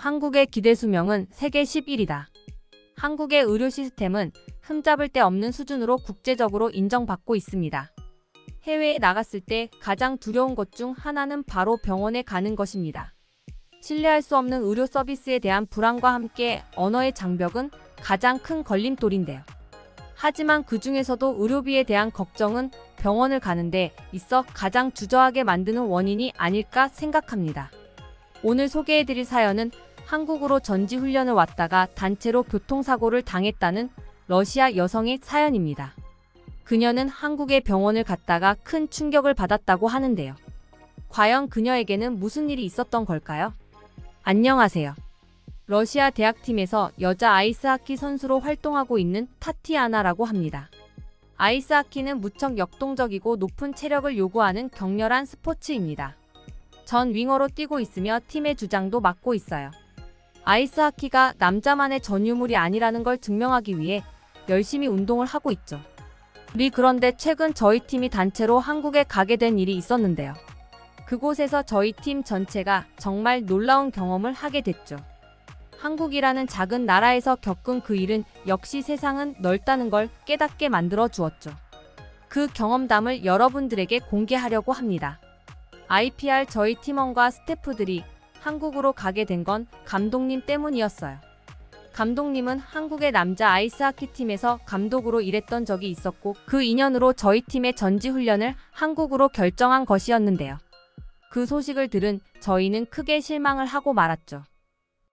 한국의 기대 수명은 세계 11이다. 한국의 의료 시스템은 흠잡을 데 없는 수준으로 국제적으로 인정받고 있습니다. 해외에 나갔을 때 가장 두려운 것 중 하나는 바로 병원에 가는 것입니다. 신뢰할 수 없는 의료 서비스에 대한 불안과 함께 언어의 장벽은 가장 큰 걸림돌인데요. 하지만 그 중에서도 의료비에 대한 걱정은 병원을 가는데 있어 가장 주저하게 만드는 원인이 아닐까 생각합니다. 오늘 소개해드릴 사연은 한국으로 전지훈련을 왔다가 단체로 교통사고를 당했다는 러시아 여성의 사연입니다. 그녀는 한국의 병원을 갔다가 큰 충격을 받았다고 하는데요. 과연 그녀에게는 무슨 일이 있었던 걸까요? 안녕하세요. 러시아 대학팀에서 여자 아이스하키 선수로 활동하고 있는 타티아나라고 합니다. 아이스하키는 무척 역동적이고 높은 체력을 요구하는 격렬한 스포츠입니다. 전 윙어로 뛰고 있으며 팀의 주장도 맡고 있어요. 아이스하키가 남자만의 전유물이 아니라는 걸 증명하기 위해 열심히 운동을 하고 있죠. 그런데 최근 저희 팀이 단체로 한국에 가게 된 일이 있었는데요. 그곳에서 저희 팀 전체가 정말 놀라운 경험을 하게 됐죠. 한국이라는 작은 나라에서 겪은 그 일은 역시 세상은 넓다는 걸 깨닫게 만들어 주었죠. 그 경험담을 여러분들에게 공개하려고 합니다. IPR 저희 팀원과 스태프들이 한국으로 가게 된 건 감독님 때문이었어요. 감독님은 한국의 남자 아이스하키 팀에서 감독으로 일했던 적이 있었고 그 인연으로 저희 팀의 전지훈련을 한국으로 결정한 것이었는데요. 그 소식을 들은 저희는 크게 실망을 하고 말았죠.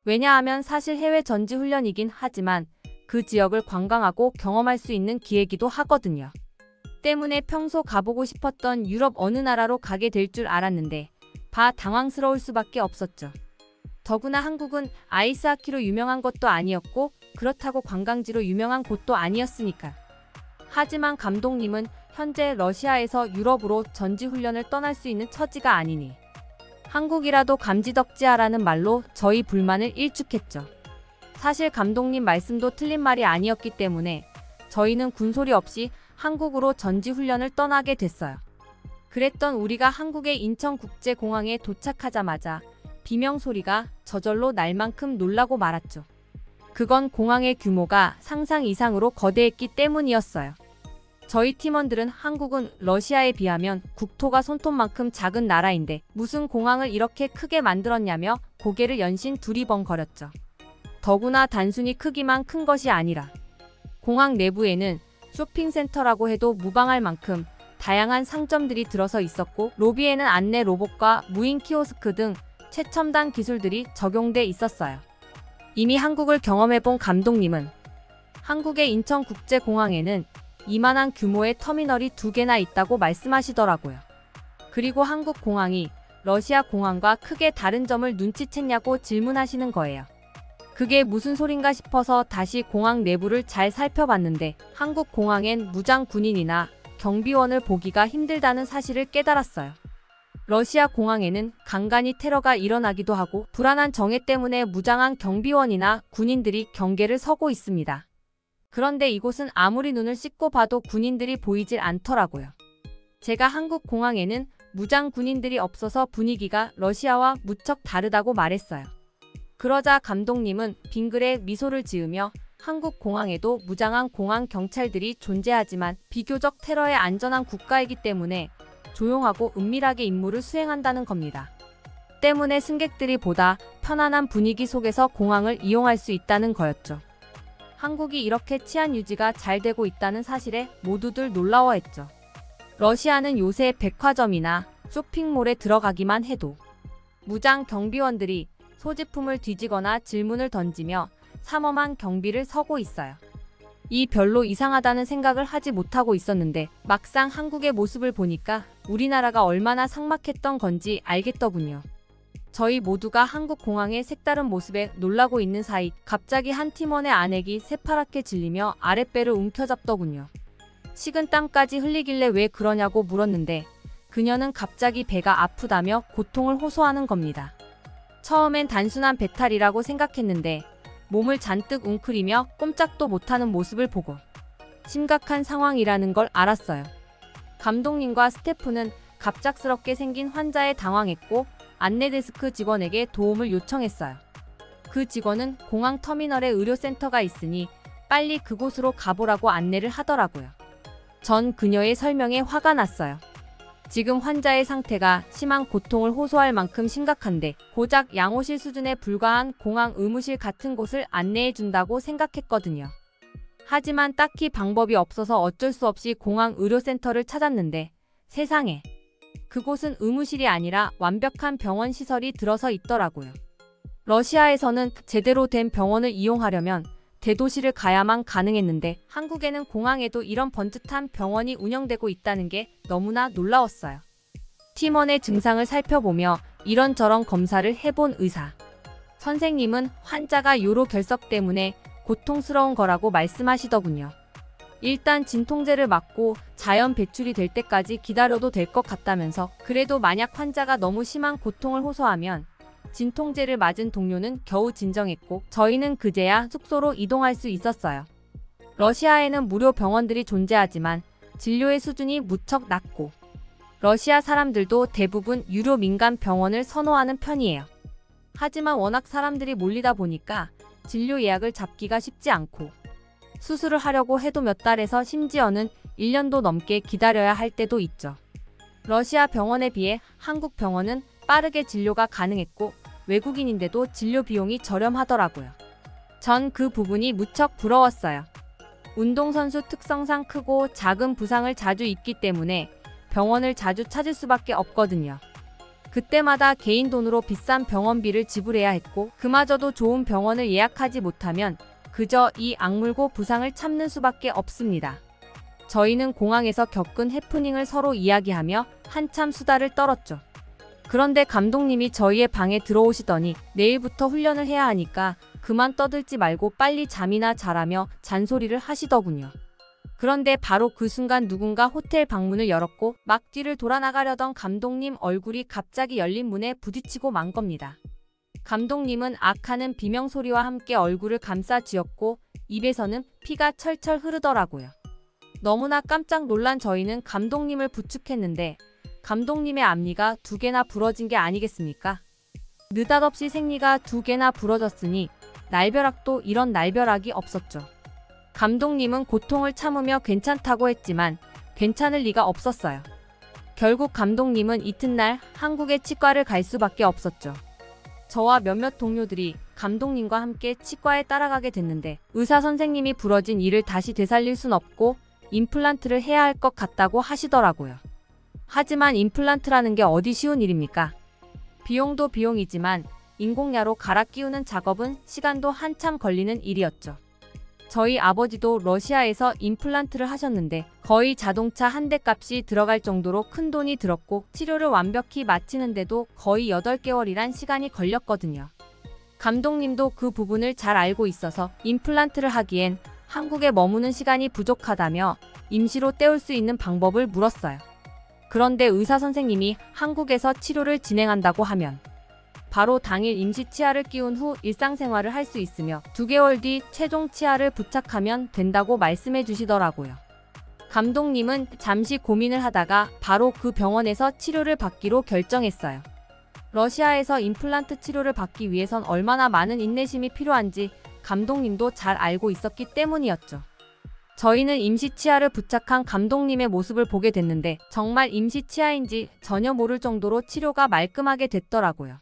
왜냐하면 사실 해외 전지훈련이긴 하지만 그 지역을 관광하고 경험할 수 있는 기회이기도 하거든요. 때문에 평소 가보고 싶었던 유럽 어느 나라로 가게 될 줄 알았는데 당황스러울 수밖에 없었죠. 더구나 한국은 아이스하키로 유명한 것도 아니었고 그렇다고 관광지로 유명한 곳도 아니었으니까. 하지만 감독님은 현재 러시아에서 유럽으로 전지훈련을 떠날 수 있는 처지가 아니니 한국이라도 감지덕지하라는 말로 저희 불만을 일축했죠. 사실 감독님 말씀도 틀린 말이 아니었기 때문에 저희는 군소리 없이 한국으로 전지훈련을 떠나게 됐어요. 그랬던 우리가 한국의 인천국제공항에 도착하자마자 비명소리가 저절로 날 만큼 놀라고 말았죠. 그건 공항의 규모가 상상 이상으로 거대했기 때문이었어요. 저희 팀원들은 한국은 러시아에 비하면 국토가 손톱만큼 작은 나라인데 무슨 공항을 이렇게 크게 만들었냐며 고개를 연신 두리번거렸죠. 더구나 단순히 크기만 큰 것이 아니라 공항 내부에는 쇼핑센터라고 해도 무방할 만큼 다양한 상점들이 들어서 있었고 로비에는 안내 로봇과 무인 키오스크 등 최첨단 기술들이 적용돼 있었어요. 이미 한국을 경험해본 감독님은 한국의 인천국제공항에는 이만한 규모의 터미널이 2개나 있다고 말씀하시더라고요. 그리고 한국 공항이 러시아 공항과 크게 다른 점을 눈치챘냐고 질문하시는 거예요. 그게 무슨 소린가 싶어서 다시 공항 내부를 잘 살펴봤는데 한국 공항엔 무장 군인이나 경비원을 보기가 힘들다는 사실을 깨달았어요. 러시아 공항에는 간간히 테러가 일어나기도 하고 불안한 정해 때문에 무장한 경비원이나 군인들이 경계를 서고 있습니다. 그런데 이곳은 아무리 눈을 씻고 봐도 군인들이 보이질 않더라고요. 제가 한국 공항에는 무장 군인들이 없어서 분위기가 러시아와 무척 다르다고 말했어요. 그러자 감독님은 빙그레 미소를 지으며 한국 공항에도 무장한 공항 경찰들이 존재하지만 비교적 테러에 안전한 국가이기 때문에 조용하고 은밀하게 임무를 수행한다는 겁니다. 때문에 승객들이 보다 편안한 분위기 속에서 공항을 이용할 수 있다는 거였죠. 한국이 이렇게 치안 유지가 잘 되고 있다는 사실에 모두들 놀라워했죠. 러시아는 요새 백화점이나 쇼핑몰에 들어가기만 해도 무장 경비원들이 소지품을 뒤지거나 질문을 던지며 삼엄한 경비를 서고 있어요. 이 별로 이상하다는 생각을 하지 못하고 있었는데 막상 한국의 모습을 보니까 우리나라가 얼마나 삭막했던 건지 알겠더군요. 저희 모두가 한국 공항의 색다른 모습에 놀라고 있는 사이 갑자기 한 팀원의 아넥이 새파랗게 질리며 아랫배를 움켜잡더군요. 식은 땀까지 흘리길래 왜 그러냐고 물었는데 그녀는 갑자기 배가 아프다며 고통을 호소하는 겁니다. 처음엔 단순한 배탈이라고 생각했는데 몸을 잔뜩 웅크리며 꼼짝도 못하는 모습을 보고 심각한 상황이라는 걸 알았어요. 감독님과 스태프는 갑작스럽게 생긴 환자에 당황했고 안내데스크 직원에게 도움을 요청했어요. 그 직원은 공항 터미널에 의료센터가 있으니 빨리 그곳으로 가보라고 안내를 하더라고요. 전 그녀의 설명에 화가 났어요. 지금 환자의 상태가 심한 고통을 호소할 만큼 심각한데 고작 양호실 수준에 불과한 공항 의무실 같은 곳을 안내해준다고 생각했거든요. 하지만 딱히 방법이 없어서 어쩔 수 없이 공항 의료센터를 찾았는데 세상에, 그곳은 의무실이 아니라 완벽한 병원 시설이 들어서 있더라고요. 러시아에서는 제대로 된 병원을 이용하려면 대도시를 가야만 가능했는데 한국에는 공항에도 이런 번듯한 병원이 운영되고 있다는 게 너무나 놀라웠어요. 팀원의 증상을 살펴보며 이런저런 검사를 해본 의사 선생님은 환자가 요로 결석 때문에 고통스러운 거라고 말씀하시더군요. 일단 진통제를 맞고 자연 배출이 될 때까지 기다려도 될 것 같다면서 그래도 만약 환자가 너무 심한 고통을 호소하면 진통제를 맞은 동료는 겨우 진정했고 저희는 그제야 숙소로 이동할 수 있었어요. 러시아에는 무료 병원들이 존재하지만 진료의 수준이 무척 낮고 러시아 사람들도 대부분 유료 민간 병원을 선호하는 편이에요. 하지만 워낙 사람들이 몰리다 보니까 진료 예약을 잡기가 쉽지 않고 수술을 하려고 해도 몇 달에서 심지어는 1년도 넘게 기다려야 할 때도 있죠. 러시아 병원에 비해 한국 병원은 빠르게 진료가 가능했고 외국인인데도 진료 비용이 저렴하더라고요. 전 그 부분이 무척 부러웠어요. 운동선수 특성상 크고 작은 부상을 자주 입기 때문에 병원을 자주 찾을 수밖에 없거든요. 그때마다 개인 돈으로 비싼 병원비를 지불해야 했고 그마저도 좋은 병원을 예약하지 못하면 그저 이 악물고 부상을 참는 수밖에 없습니다. 저희는 공항에서 겪은 해프닝을 서로 이야기하며 한참 수다를 떨었죠. 그런데 감독님이 저희의 방에 들어오시더니 내일부터 훈련을 해야 하니까 그만 떠들지 말고 빨리 잠이나 자라며 잔소리를 하시더군요. 그런데 바로 그 순간 누군가 호텔 방문을 열었고 막 뒤를 돌아 나가려던 감독님 얼굴이 갑자기 열린 문에 부딪히고 만 겁니다. 감독님은 악하는 비명소리와 함께 얼굴을 감싸 쥐었고 입에서는 피가 철철 흐르더라고요. 너무나 깜짝 놀란 저희는 감독님을 부축했는데 감독님의 앞니가 2개나 부러진 게 아니겠습니까? 느닷없이 생니가 2개나 부러졌으니 날벼락도 이런 날벼락이 없었죠. 감독님은 고통을 참으며 괜찮다고 했지만 괜찮을 리가 없었어요. 결국 감독님은 이튿날 한국의 치과를 갈 수밖에 없었죠. 저와 몇몇 동료들이 감독님과 함께 치과에 따라가게 됐는데 의사 선생님이 부러진 이를 다시 되살릴 순 없고 임플란트를 해야 할 것 같다고 하시더라고요. 하지만 임플란트라는 게 어디 쉬운 일입니까? 비용도 비용이지만 인공야로 갈아 끼우는 작업은 시간도 한참 걸리는 일이었죠. 저희 아버지도 러시아에서 임플란트를 하셨는데 거의 자동차 한 대 값이 들어갈 정도로 큰 돈이 들었고 치료를 완벽히 마치는데도 거의 8개월이란 시간이 걸렸거든요. 감독님도 그 부분을 잘 알고 있어서 임플란트를 하기엔 한국에 머무는 시간이 부족하다며 임시로 때울 수 있는 방법을 물었어요. 그런데 의사 선생님이 한국에서 치료를 진행한다고 하면 바로 당일 임시 치아를 끼운 후 일상생활을 할 수 있으며 2개월 뒤 최종 치아를 부착하면 된다고 말씀해 주시더라고요. 감독님은 잠시 고민을 하다가 바로 그 병원에서 치료를 받기로 결정했어요. 러시아에서 임플란트 치료를 받기 위해선 얼마나 많은 인내심이 필요한지 감독님도 잘 알고 있었기 때문이었죠. 저희는 임시 치아를 부착한 감독님의 모습을 보게 됐는데 정말 임시 치아인지 전혀 모를 정도로 치료가 말끔하게 됐더라고요.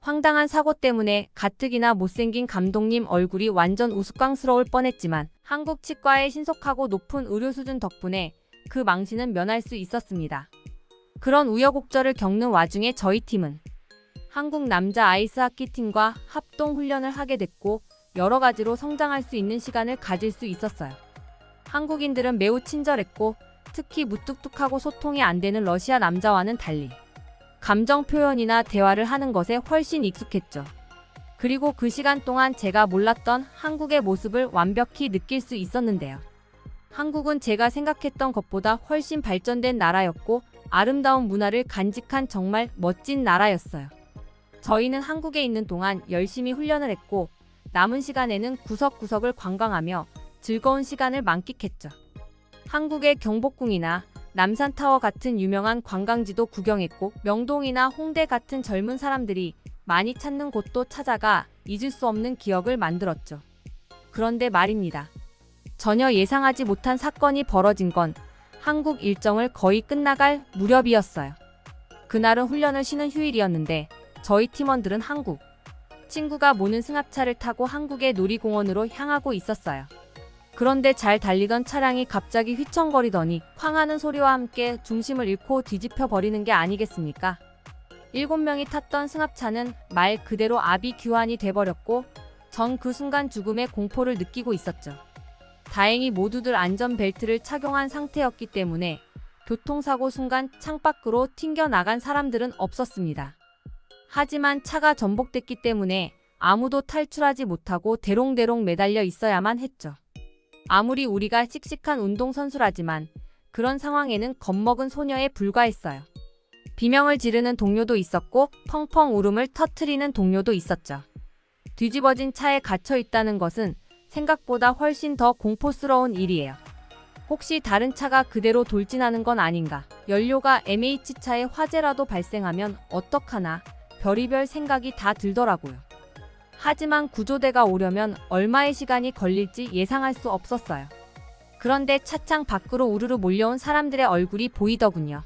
황당한 사고 때문에 가뜩이나 못생긴 감독님 얼굴이 완전 우스꽝스러울 뻔했지만 한국 치과의 신속하고 높은 의료 수준 덕분에 그 망신은 면할 수 있었습니다. 그런 우여곡절을 겪는 와중에 저희 팀은 한국 남자 아이스하키 팀과 합동 훈련을 하게 됐고 여러 가지로 성장할 수 있는 시간을 가질 수 있었어요. 한국인들은 매우 친절했고 특히 무뚝뚝하고 소통이 안 되는 러시아 남자와는 달리 감정 표현이나 대화를 하는 것에 훨씬 익숙했죠. 그리고 그 시간 동안 제가 몰랐던 한국의 모습을 완벽히 느낄 수 있었는데요. 한국은 제가 생각했던 것보다 훨씬 발전된 나라였고 아름다운 문화를 간직한 정말 멋진 나라였어요. 저희는 한국에 있는 동안 열심히 훈련을 했고 남은 시간에는 구석구석을 관광하며 즐거운 시간을 만끽했죠. 한국의 경복궁이나 남산타워 같은 유명한 관광지도 구경했고 명동이나 홍대 같은 젊은 사람들이 많이 찾는 곳도 찾아가 잊을 수 없는 기억을 만들었죠. 그런데 말입니다. 전혀 예상하지 못한 사건이 벌어진 건 한국 일정을 거의 끝나갈 무렵이었어요. 그날은 훈련을 쉬는 휴일이었는데 저희 팀원들은 한국 친구가 모는 승합차를 타고 한국의 놀이공원으로 향하고 있었어요. 그런데 잘 달리던 차량이 갑자기 휘청거리더니 쾅 하는 소리와 함께 중심을 잃고 뒤집혀 버리는 게 아니겠습니까? 7명이 탔던 승합차는 말 그대로 아비규환이 돼버렸고 전 그 순간 죽음의 공포를 느끼고 있었죠. 다행히 모두들 안전벨트를 착용한 상태였기 때문에 교통사고 순간 창밖으로 튕겨나간 사람들은 없었습니다. 하지만 차가 전복됐기 때문에 아무도 탈출하지 못하고 대롱대롱 매달려 있어야만 했죠. 아무리 우리가 씩씩한 운동선수라지만 그런 상황에는 겁먹은 소녀에 불과했어요. 비명을 지르는 동료도 있었고 펑펑 울음을 터트리는 동료도 있었죠. 뒤집어진 차에 갇혀 있다는 것은 생각보다 훨씬 더 공포스러운 일이에요. 혹시 다른 차가 그대로 돌진하는 건 아닌가? 연료가 MH차에 화재라도 발생하면 어떡하나? 별의별 생각이 다 들더라고요. 하지만 구조대가 오려면 얼마의 시간이 걸릴지 예상할 수 없었어요. 그런데 차창 밖으로 우르르 몰려온 사람들의 얼굴이 보이더군요.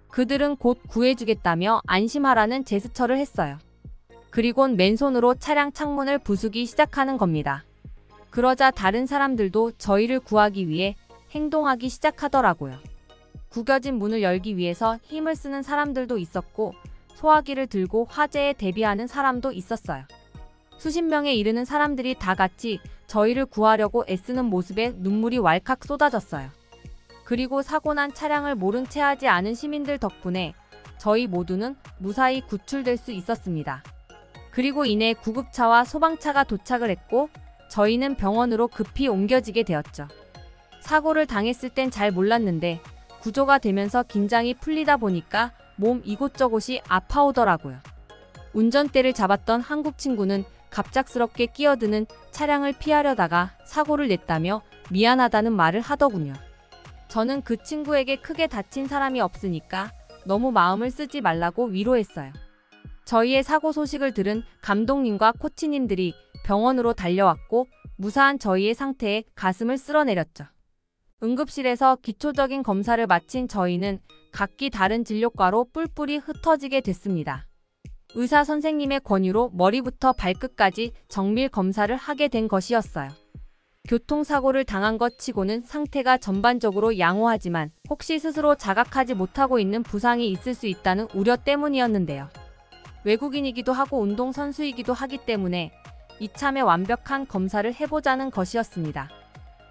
그들은 곧 구해주겠다며 안심하라는 제스처를 했어요. 그리곤 맨손으로 차량 창문을 부수기 시작하는 겁니다. 그러자 다른 사람들도 저희를 구하기 위해 행동하기 시작하더라고요. 구겨진 문을 열기 위해서 힘을 쓰는 사람들도 있었고 소화기를 들고 화재에 대비하는 사람도 있었어요. 수십 명에 이르는 사람들이 다 같이 저희를 구하려고 애쓰는 모습에 눈물이 왈칵 쏟아졌어요. 그리고 사고난 차량을 모른 채 하지 않은 시민들 덕분에 저희 모두는 무사히 구출될 수 있었습니다. 그리고 이내 구급차와 소방차가 도착을 했고 저희는 병원으로 급히 옮겨지게 되었죠. 사고를 당했을 땐 잘 몰랐는데 구조가 되면서 긴장이 풀리다 보니까 몸 이곳저곳이 아파오더라고요. 운전대를 잡았던 한국 친구는 갑작스럽게 끼어드는 차량을 피하려다가 사고를 냈다며 미안하다는 말을 하더군요. 저는 그 친구에게 크게 다친 사람이 없으니까 너무 마음을 쓰지 말라고 위로했어요. 저희의 사고 소식을 들은 감독님과 코치님들이 병원으로 달려왔고 무사한 저희의 상태에 가슴을 쓸어내렸죠. 응급실에서 기초적인 검사를 마친 저희는 각기 다른 진료과로 뿔뿔이 흩어지게 됐습니다. 의사 선생님의 권유로 머리부터 발끝까지 정밀 검사를 하게 된 것이었어요. 교통사고를 당한 것 치고는 상태가 전반적으로 양호하지만 혹시 스스로 자각하지 못하고 있는 부상이 있을 수 있다는 우려 때문이었는데요. 외국인이기도 하고 운동선수이기도 하기 때문에 이참에 완벽한 검사를 해보자는 것이었습니다.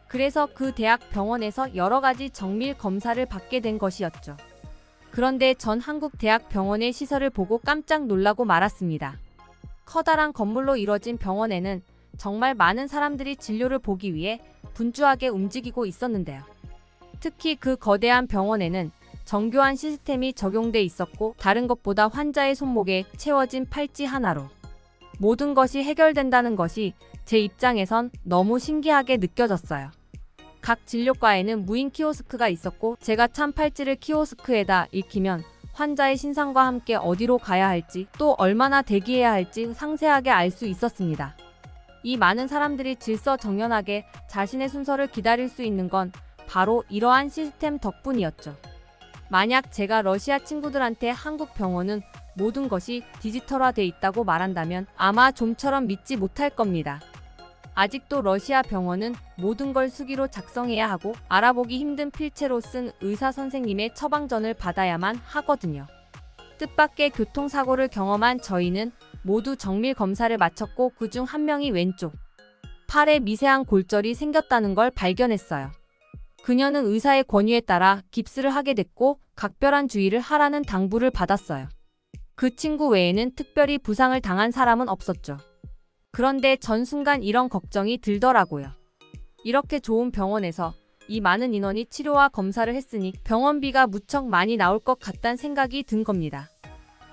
그래서 그 대학 병원에서 여러 가지 정밀 검사를 받게 된 것이었죠. 그런데 전 한국대학병원의 시설을 보고 깜짝 놀라고 말았습니다. 커다란 건물로 이뤄진 병원에는 정말 많은 사람들이 진료를 보기 위해 분주하게 움직이고 있었는데요. 특히 그 거대한 병원에는 정교한 시스템이 적용돼 있었고 다른 것보다 환자의 손목에 채워진 팔찌 하나로 모든 것이 해결된다는 것이 제 입장에선 너무 신기하게 느껴졌어요. 각 진료과에는 무인 키오스크가 있었고 제가 찬 팔찌를 키오스크에다 익히면 환자의 신상과 함께 어디로 가야 할지 또 얼마나 대기해야 할지 상세하게 알 수 있었습니다. 이 많은 사람들이 질서정연하게 자신의 순서를 기다릴 수 있는 건 바로 이러한 시스템 덕분이었죠. 만약 제가 러시아 친구들한테 한국 병원은 모든 것이 디지털화돼 있다고 말한다면 아마 좀처럼 믿지 못할 겁니다. 아직도 러시아 병원은 모든 걸 수기로 작성해야 하고 알아보기 힘든 필체로 쓴 의사 선생님의 처방전을 받아야만 하거든요. 뜻밖의 교통사고를 경험한 저희는 모두 정밀 검사를 마쳤고 그중 한 명이 왼쪽 팔에 미세한 골절이 생겼다는 걸 발견했어요. 그녀는 의사의 권유에 따라 깁스를 하게 됐고 각별한 주의를 하라는 당부를 받았어요. 그 친구 외에는 특별히 부상을 당한 사람은 없었죠. 그런데 전 순간 이런 걱정이 들더라고요. 이렇게 좋은 병원에서 이 많은 인원이 치료와 검사를 했으니 병원비가 무척 많이 나올 것 같다는 생각이 든 겁니다.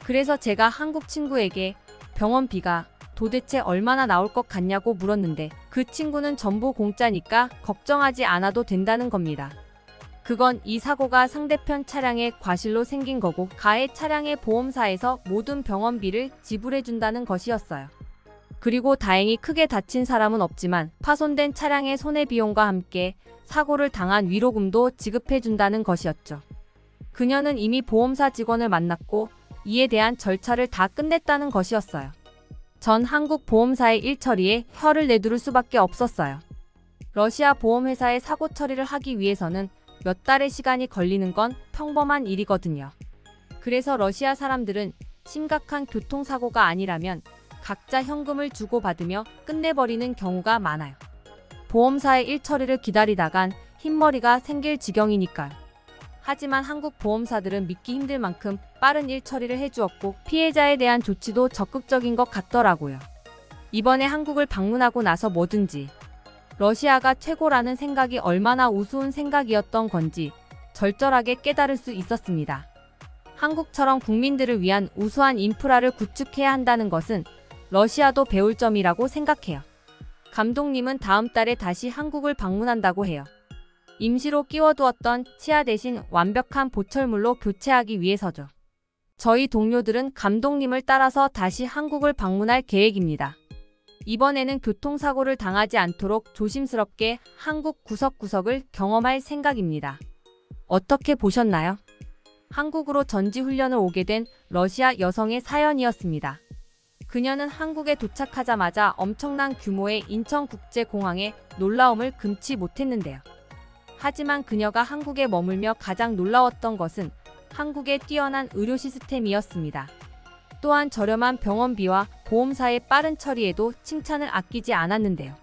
그래서 제가 한국 친구에게 병원비가 도대체 얼마나 나올 것 같냐고 물었는데 그 친구는 전부 공짜니까 걱정하지 않아도 된다는 겁니다. 그건 이 사고가 상대편 차량의 과실로 생긴 거고 가해 차량의 보험사에서 모든 병원비를 지불해준다는 것이었어요. 그리고 다행히 크게 다친 사람은 없지만 파손된 차량의 손해비용과 함께 사고를 당한 위로금도 지급해준다는 것이었죠. 그녀는 이미 보험사 직원을 만났고 이에 대한 절차를 다 끝냈다는 것이었어요. 전 한국 보험사의 일 처리에 혀를 내두를 수밖에 없었어요. 러시아 보험회사의 사고 처리를 하기 위해서는 몇 달의 시간이 걸리는 건 평범한 일이거든요. 그래서 러시아 사람들은 심각한 교통사고가 아니라면 각자 현금을 주고받으며 끝내버리는 경우가 많아요. 보험사의 일 처리를 기다리다간 흰머리가 생길 지경이니까요. 하지만 한국 보험사들은 믿기 힘들 만큼 빠른 일 처리를 해주었고 피해자에 대한 조치도 적극적인 것 같더라고요. 이번에 한국을 방문하고 나서 뭐든지 러시아가 최고라는 생각이 얼마나 우스운 생각이었던 건지 절절하게 깨달을 수 있었습니다. 한국처럼 국민들을 위한 우수한 인프라를 구축해야 한다는 것은 러시아도 배울 점이라고 생각해요. 감독님은 다음 달에 다시 한국을 방문한다고 해요. 임시로 끼워두었던 치아 대신 완벽한 보철물로 교체하기 위해서죠. 저희 동료들은 감독님을 따라서 다시 한국을 방문할 계획입니다. 이번에는 교통사고를 당하지 않도록 조심스럽게 한국 구석구석을 경험할 생각입니다. 어떻게 보셨나요? 한국으로 전지훈련을 오게 된 러시아 여성의 사연이었습니다. 그녀는 한국에 도착하자마자 엄청난 규모의 인천국제공항에 놀라움을 금치 못했는데요. 하지만 그녀가 한국에 머물며 가장 놀라웠던 것은 한국의 뛰어난 의료 시스템이었습니다. 또한 저렴한 병원비와 보험사의 빠른 처리에도 칭찬을 아끼지 않았는데요.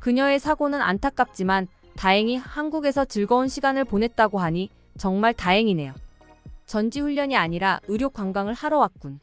그녀의 사고는 안타깝지만 다행히 한국에서 즐거운 시간을 보냈다고 하니 정말 다행이네요. 전지훈련이 아니라 의료 관광을 하러 왔군.